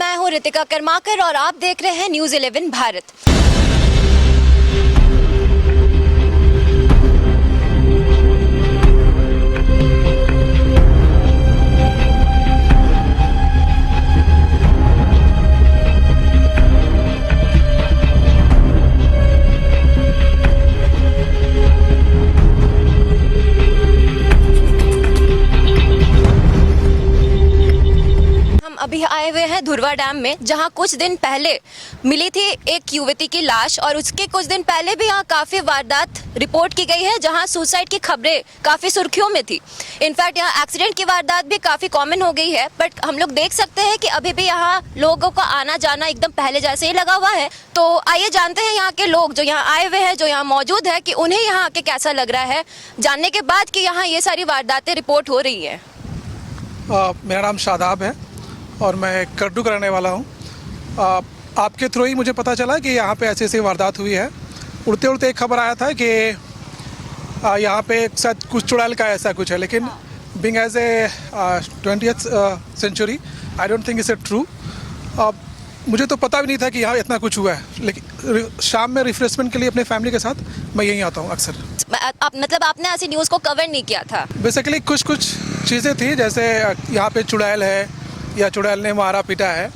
मैं हूं रितिका कर्माकर और आप देख रहे हैं न्यूज़ 11 भारत। अभी आए हुए हैं धुरवा डैम में, जहां कुछ दिन पहले मिली थी एक युवती की लाश और उसके कुछ दिन पहले भी यहां काफ़ी वारदात रिपोर्ट की गई है, जहां सुसाइड की खबरें काफ़ी सुर्खियों में थी। इनफैक्ट यहां एक्सीडेंट की वारदात भी काफ़ी कॉमन हो गई है, बट हम लोग देख सकते हैं कि अभी भी यहां लोगों का आना जाना एकदम पहले जैसे ही लगा हुआ है। तो आइए जानते हैं यहाँ के लोग जो यहाँ आए हुए हैं, जो यहाँ मौजूद है, कि उन्हें यहाँ आके कैसा लग रहा है जानने के बाद कि यहाँ ये सारी वारदातें रिपोर्ट हो रही हैं। मेरा नाम शादाब है और मैं कर्डू का रहने वाला हूँ। आपके थ्रू ही मुझे पता चला कि यहाँ पे ऐसी ऐसी वारदात हुई है। उड़ते उड़ते एक खबर आया था कि यहाँ पे शायद कुछ चुड़ैल का ऐसा कुछ है, लेकिन being as a 20th century I don't think it's a true. मुझे तो पता भी नहीं था कि यहाँ इतना कुछ हुआ है, लेकिन शाम में रिफ्रेशमेंट के लिए अपने फैमिली के साथ मैं यहीं आता हूँ अक्सर। मतलब आपने ऐसी न्यूज़ को कवर नहीं किया था? बेसिकली कुछ चीज़ें थी, जैसे यहाँ पे चुड़ैल है या चुड़ैल ने मारा पीटा है,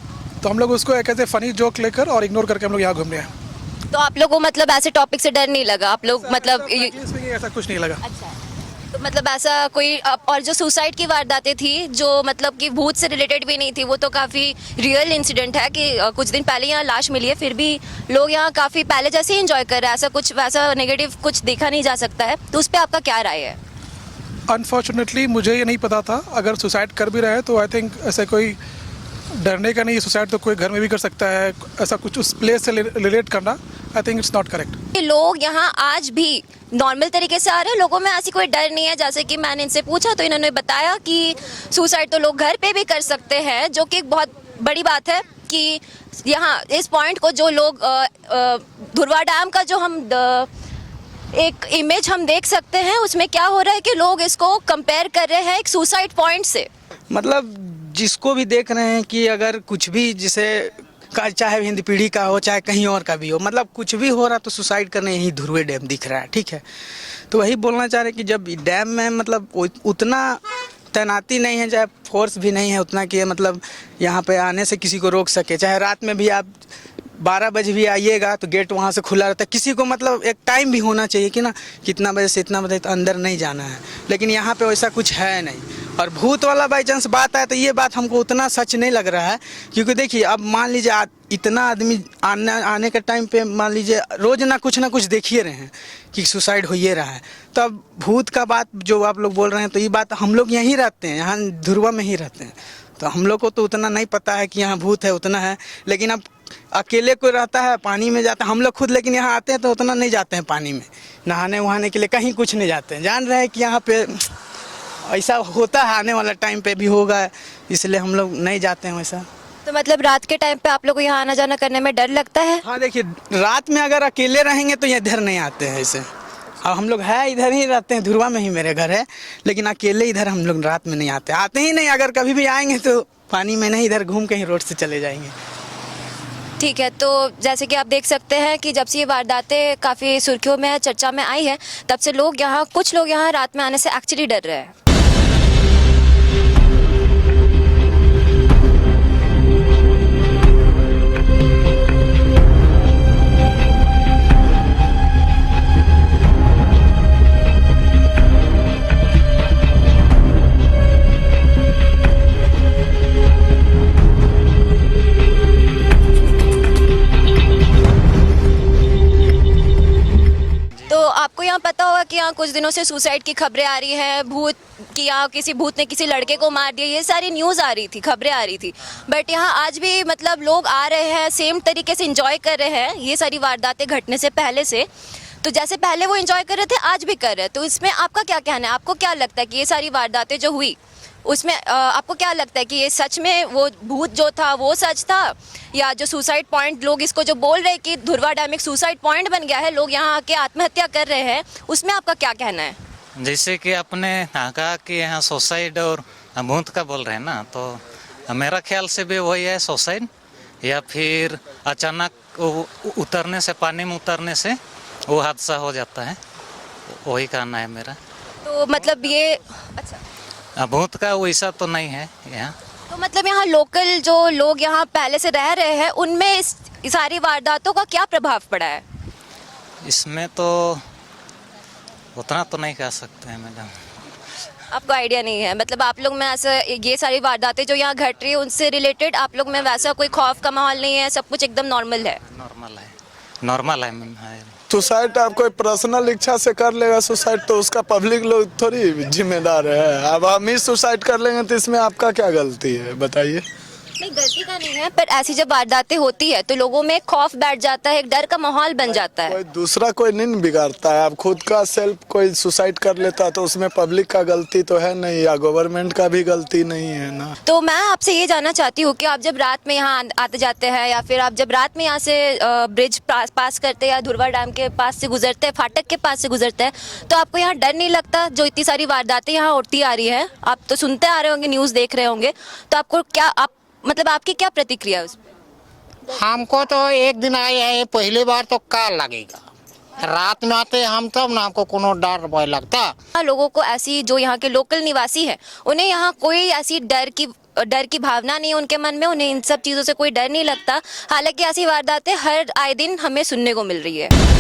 तो हम लोग उसको एक ऐसे फनी जोक लेकर और इग्नोर करके हम लोग यहाँ घूमने हैं। तो आप लोगों को मतलब ऐसे टॉपिक से डर नहीं लगा? आप लोग मतलब ऐसा कुछ नहीं लगा। अच्छा, तो मतलब ऐसा कोई और जो सुसाइड की वारदातें थी जो मतलब कि भूत से रिलेटेड भी नहीं थी, वो तो काफ़ी रियल इंसिडेंट है कि कुछ दिन पहले यहाँ लाश मिली है, फिर भी लोग यहाँ काफ़ी पहले जैसे ही एंजॉय कर रहे हैं। ऐसा कुछ वैसा नेगेटिव कुछ देखा नहीं जा सकता है, तो उस पर आपका क्या राय है? अनफॉर्चुनेटली मुझे ये नहीं पता था। अगर सुसाइड कर भी रहे तो आई थिंक ऐसे कोई डरने का नहीं। सुसाइड तो कोई घर में भी कर सकता है। ऐसा कुछ उस प्लेस से रिलेट करना I think it's not correct. लोग यहाँ आज भी नॉर्मल तरीके से आ रहे हैं, लोगों में ऐसी कोई डर नहीं है। जैसे कि मैंने इनसे पूछा तो इन्होंने बताया कि सुसाइड तो लोग घर पे भी कर सकते हैं, जो कि बहुत बड़ी बात है कि यहाँ इस पॉइंट को जो लोग धुरवा डैम का जो हम एक इमेज हम देख सकते हैं, उसमें क्या हो रहा है कि लोग इसको कंपेयर कर रहे हैं एक सुसाइड पॉइंट से। मतलब जिसको भी देख रहे हैं कि अगर कुछ भी जिसे चाहे हिंदी पीढ़ी का हो चाहे कहीं और का भी हो, मतलब कुछ भी हो रहा तो सुसाइड करने यही धुरवे डैम दिख रहा है। ठीक है, तो वही बोलना चाह रहे हैं कि जब डैम में मतलब उतना तैनाती नहीं है, चाहे फोर्स भी नहीं है उतना कि मतलब यहाँ पे आने से किसी को रोक सके। चाहे रात में भी आप 12 बजे भी आइएगा तो गेट वहाँ से खुला रहता है। किसी को मतलब एक टाइम भी होना चाहिए कि ना कितना बजे से इतना बजे तो अंदर नहीं जाना है, लेकिन यहाँ पे वैसा कुछ है नहीं। और भूत वाला बाई चांस बात आए तो ये बात हमको उतना सच नहीं लग रहा है, क्योंकि देखिए अब मान लीजिए इतना आदमी आने के टाइम पे मान लीजिए रोज ना कुछ देखिए रहे हैं कि सुसाइड हो ये रहा है। तो अब भूत का बात जो आप लोग बोल रहे हैं, तो ये बात हम लोग यहीं रहते हैं, यहाँ धुरवा में ही रहते हैं, तो हम लोग को तो उतना नहीं पता है कि यहाँ भूत है उतना है। लेकिन अब अकेले कोई रहता है पानी में जाता है, हम लोग खुद लेकिन यहाँ आते हैं तो उतना नहीं जाते हैं पानी में नहाने वहाने के लिए, कहीं कुछ नहीं जाते हैं। जान रहे हैं कि यहाँ पे ऐसा होता है, आने वाला टाइम पे भी होगा, इसलिए हम लोग नहीं जाते हैं वैसा। तो मतलब रात के टाइम पे आप लोग को यहाँ आना जाना करने में डर लगता है? हाँ देखिए, रात में अगर अकेले रहेंगे तो इधर नहीं आते हैं ऐसे। अब हम लोग है इधर ही रहते हैं, धुरवा में ही मेरे घर है, लेकिन अकेले इधर हम लोग रात में नहीं आते ही नहीं। अगर कभी भी आएंगे तो पानी में नहीं, इधर घूम के ही रोड से चले जाएंगे। ठीक है, तो जैसे कि आप देख सकते हैं कि जब से ये वारदातें काफ़ी सुर्खियों में चर्चा में आई है, तब से कुछ लोग यहाँ रात में आने से एक्चुअली डर रहे हैं। आपको यहाँ पता होगा कि यहाँ कुछ दिनों से सुसाइड की खबरें आ रही हैं, भूत कि यहाँ किसी भूत ने किसी लड़के को मार दिया, ये सारी न्यूज़ आ रही थी, खबरें आ रही थी। बट यहाँ आज भी मतलब लोग आ रहे हैं, सेम तरीके से एंजॉय कर रहे हैं ये सारी वारदातें घटने से पहले से। तो जैसे पहले वो एंजॉय कर रहे थे आज भी कर रहे हैं। तो इसमें आपका क्या कहना है? आपको क्या लगता है कि ये सारी वारदातें जो हुई उसमें आपको क्या लगता है कि ये सच में वो भूत जो था वो सच था, या जो सुसाइड पॉइंट लोग इसको जो बोल रहे हैं कि धुरवा डैम एक सुसाइड पॉइंट बन गया है, लोग यहाँ आके आत्महत्या कर रहे हैं, उसमें आपका क्या कहना है? जैसे कि आपने कहा कि यहाँ सुसाइड और भूत का बोल रहे हैं ना, तो मेरा ख्याल से भी वही है सुसाइड। या फिर अचानक उतरने से, पानी में उतरने से वो हादसा हो जाता है। वही कहना है मेरा। तो मतलब ये अच्छा, भूत का वैसा तो नहीं है यहाँ। तो मतलब यहाँ लोकल जो लोग यहाँ पहले से रह रहे हैं उनमें इस सारी वारदातों का क्या प्रभाव पड़ा है? इसमें तो उतना तो नहीं कह सकते हैं मैडम। आपको आइडिया नहीं है, मतलब आप लोग में ऐसा ये सारी वारदातें जो यहाँ घट रही है उनसे रिलेटेड आप लोग में वैसा कोई खौफ का माहौल नहीं है, सब कुछ एकदम नॉर्मल है? नॉर्मल है मैम। सुसाइड आप कोई पर्सनल इच्छा से कर लेगा सुसाइड तो उसका पब्लिक लोग थोड़ी जिम्मेदार है। अब हम ही सुसाइड कर लेंगे तो इसमें आपका क्या गलती है बताइए? नहीं, गलती का नहीं है, पर ऐसी जब वारदातें होती है तो लोगों में खौफ बैठ जाता है, एक डर का माहौल बन जाता है। कोई दूसरा कोई नहीं बिगाड़ता है। अब खुद का सेल्फ कोई सुसाइड कर लेता है तो उसमें पब्लिक का गलती तो है नहीं, या गवर्नमेंट का भी गलती नहीं है ना। तो मैं आपसे ये जानना चाहती हूँ कि आप जब रात में यहाँ आते जाते हैं या फिर आप जब रात में यहाँ से ब्रिज पास करते हैं या धुरवा डैम के पास से गुजरते हैं, फाटक के पास से गुजरते हैं, तो आपको यहाँ डर नहीं लगता? जो इतनी सारी वारदातें यहाँ उठती आ रही है, आप तो सुनते आ रहे होंगे, न्यूज़ देख रहे होंगे, तो आपको क्या मतलब आपकी क्या प्रतिक्रिया है उस पर? हमको तो एक दिन आए हैं पहली बार तो का लगेगा, रात में आते हम तब ना हमको कोनो डर भय लगता। लोगों को ऐसी जो यहाँ के लोकल निवासी हैं उन्हें यहाँ कोई ऐसी डर की भावना नहीं है उनके मन में, उन्हें इन सब चीज़ों से कोई डर नहीं लगता। हालांकि ऐसी वारदातें हर आए दिन हमें सुनने को मिल रही है।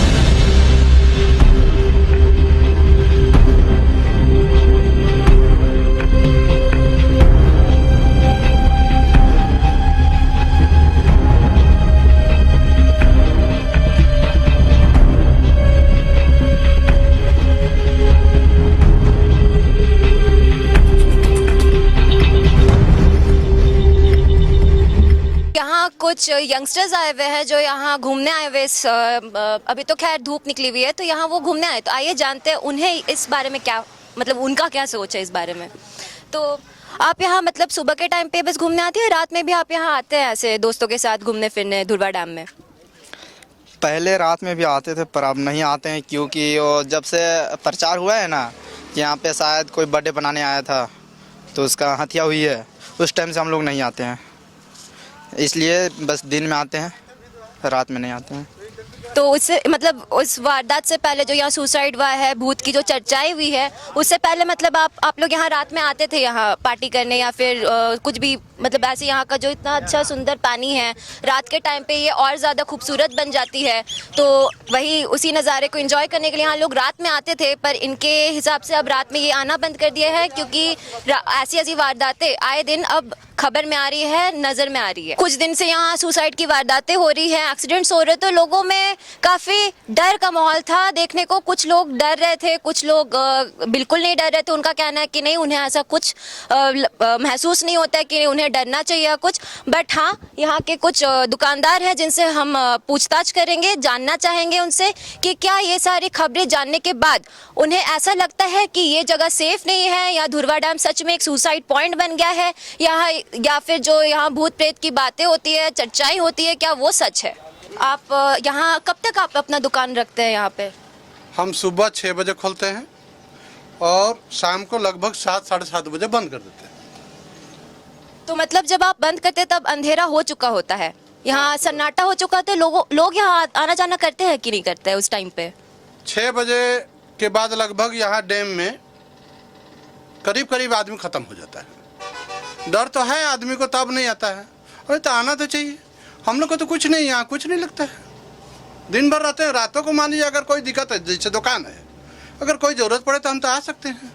कुछ यंगस्टर्स आए हुए हैं जो यहाँ घूमने आए हुए, अभी तो खैर धूप निकली हुई है तो यहाँ वो घूमने आए, तो आइए जानते हैं उन्हें इस बारे में क्या, मतलब उनका क्या सोच है इस बारे में। तो आप यहाँ मतलब सुबह के टाइम पे बस घूमने आते हैं, रात में भी आप यहाँ आते हैं ऐसे दोस्तों के साथ घूमने फिरने धुरवा डैम में? पहले रात में भी आते थे पर अब नहीं आते हैं, क्योंकि वो जब से प्रचार हुआ है ना कि यहाँ पे शायद कोई बर्थडे बनाने आया था तो उसका हत्या हुई है, उस टाइम से हम लोग नहीं आते हैं। इसलिए बस दिन में आते हैं, रात में नहीं आते हैं। तो उससे मतलब उस वारदात से पहले जो यहाँ सुसाइड हुआ है, भूत की जो चर्चाएं हुई है, उससे पहले मतलब आप लोग यहाँ रात में आते थे यहाँ पार्टी करने या फिर कुछ भी, मतलब ऐसे यहाँ का जो इतना अच्छा सुंदर पानी है रात के टाइम पे ये और ज़्यादा खूबसूरत बन जाती है, तो वही उसी नज़ारे को एंजॉय करने के लिए यहाँ लोग रात में आते थे। पर इनके हिसाब से अब रात में ये आना बंद कर दिया है क्योंकि ऐसी ऐसी वारदातें आए दिन अब खबर में आ रही है, नज़र में आ रही है। कुछ दिन से यहाँ सुसाइड की वारदातें हो रही हैं, एक्सीडेंट्स हो रहे, तो लोगों में काफ़ी डर का माहौल था देखने को। कुछ लोग डर रहे थे, कुछ लोग बिल्कुल नहीं डर रहे थे। उनका कहना है कि नहीं, उन्हें ऐसा कुछ महसूस नहीं होता है कि उन्हें डरना चाहिए कुछ। बट हाँ, यहाँ के कुछ दुकानदार हैं जिनसे हम पूछताछ करेंगे, जानना चाहेंगे उनसे कि क्या ये सारी खबरें जानने के बाद उन्हें ऐसा लगता है कि ये जगह सेफ नहीं है या धुरवा डैम सच में एक सुसाइड पॉइंट बन गया है, या फिर जो यहाँ भूत प्रेत की बातें होती है, चर्चाएं होती है, क्या वो सच है। आप यहाँ कब तक आप अपना दुकान रखते हैं यहाँ पे? हम सुबह 6 बजे खोलते हैं और शाम को लगभग 7 साढ़े 7 बजे बंद कर देते हैं। तो मतलब जब आप बंद करते हैं तब अंधेरा हो चुका होता है, यहाँ सन्नाटा हो चुका होता है, लोग यहाँ आना जाना करते हैं कि नहीं करते हैं उस टाइम पे? 6 बजे के बाद लगभग यहाँ डैम में करीब आदमी ख़त्म हो जाता है। डर तो है आदमी को, तब नहीं आता है। अरे तो आना तो चाहिए। हम लोग को तो कुछ नहीं, यहाँ कुछ नहीं लगता है। दिन भर रहते हैं, रातों को मान लीजिए अगर कोई दिक्कत है, जैसे दुकान है, अगर कोई ज़रूरत पड़े तो हम तो आ सकते हैं।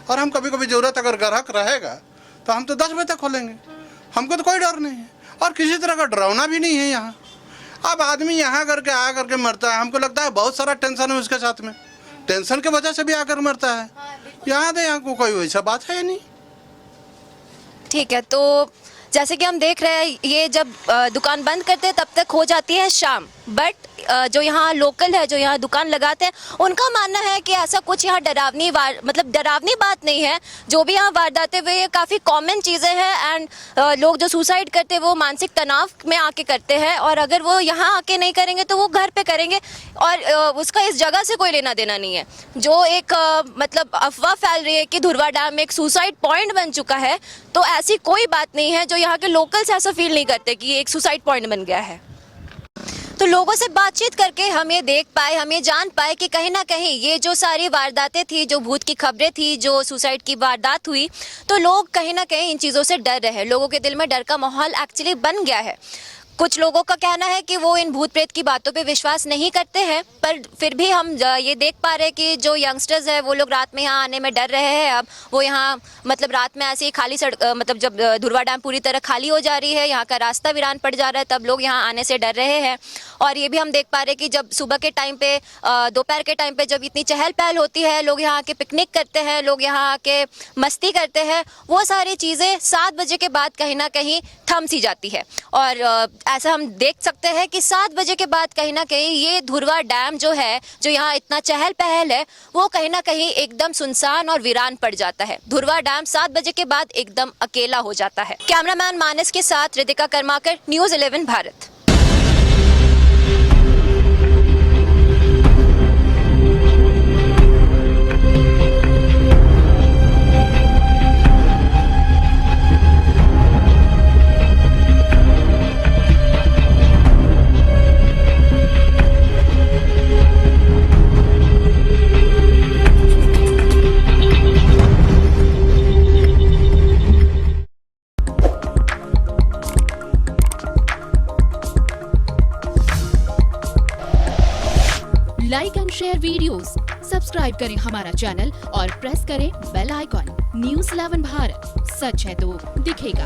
और हम कभी कभी ज़रूरत अगर ग्राहक रहेगा तो हम तो 10 बजे तक खोलेंगे। हमको तो कोई डर नहीं है और किसी तरह का डरावना भी नहीं है यहाँ। अब आदमी यहाँ करके आ करके मरता है, हमको लगता है बहुत सारा टेंशन है उसके साथ में, टेंशन की वजह से भी आकर मरता है। यहाँ तो यहाँ को कोई वैसा बात है नहीं। ठीक है, तो जैसे कि हम देख रहे हैं ये जब दुकान बंद करते हैं तब तक हो जाती है शाम, बट जो यहाँ लोकल है, जो यहाँ दुकान लगाते हैं, उनका मानना है कि ऐसा कुछ यहाँ मतलब डरावनी बात नहीं है। जो भी यहाँ वारदातें हुए ये काफ़ी कॉमन चीज़ें हैं एंड लोग जो सुसाइड करते हैं वो मानसिक तनाव में आके करते हैं, और अगर वो यहाँ आके नहीं करेंगे तो वो घर पे करेंगे, और उसका इस जगह से कोई लेना देना नहीं है। जो एक मतलब अफवाह फैल रही है कि धुरवा डैम एक सुसाइड पॉइंट बन चुका है, तो ऐसी कोई बात नहीं है। जो यहाँ के लोकल्स ऐसा फील नहीं करते कि ये एक सुसाइड पॉइंट बन गया है। तो लोगों से बातचीत करके हम ये देख पाए, हम ये जान पाए कि कहीं ना कहीं ये जो सारी वारदातें थी, जो भूत की खबरें थी, जो सुसाइड की वारदात हुई, तो लोग कहीं ना कहीं इन चीज़ों से डर रहे हैं। लोगों के दिल में डर का माहौल एक्चुअली बन गया है। कुछ लोगों का कहना है कि वो इन भूत प्रेत की बातों पे विश्वास नहीं करते हैं, पर फिर भी हम ये देख पा रहे हैं कि जो यंगस्टर्स हैं वो लोग रात में यहाँ आने में डर रहे हैं। अब वो यहाँ मतलब रात में ऐसे ही खाली सड़क, मतलब जब धुरवा डैम पूरी तरह खाली हो जा रही है, यहाँ का रास्ता वीरान पड़ जा रहा है, तब लोग यहाँ आने से डर रहे हैं। और ये भी हम देख पा रहे हैं कि जब सुबह के टाइम पे, दोपहर के टाइम पे जब इतनी चहल पहल होती है, लोग यहाँ आके पिकनिक करते हैं, लोग यहाँ आके मस्ती करते हैं, वो सारी चीज़ें 7 बजे के बाद कहीं ना कहीं थम सी जाती है। और ऐसा हम देख सकते हैं कि 7 बजे के बाद कहीं ना कहीं ये धुरवा डैम जो है, जो यहाँ इतना चहल पहल है, वो कहीं ना कहीं एकदम सुनसान और वीरान पड़ जाता है। धुरवा डैम 7 बजे के बाद एकदम अकेला हो जाता है। कैमरामैन मानस के साथ Ritika Karmakar, news 11 Bharat. Like and share videos, subscribe करें हमारा चैनल और प्रेस करें बेल आइकॉन। न्यूज़ 11 भारत, सच है तो दिखेगा।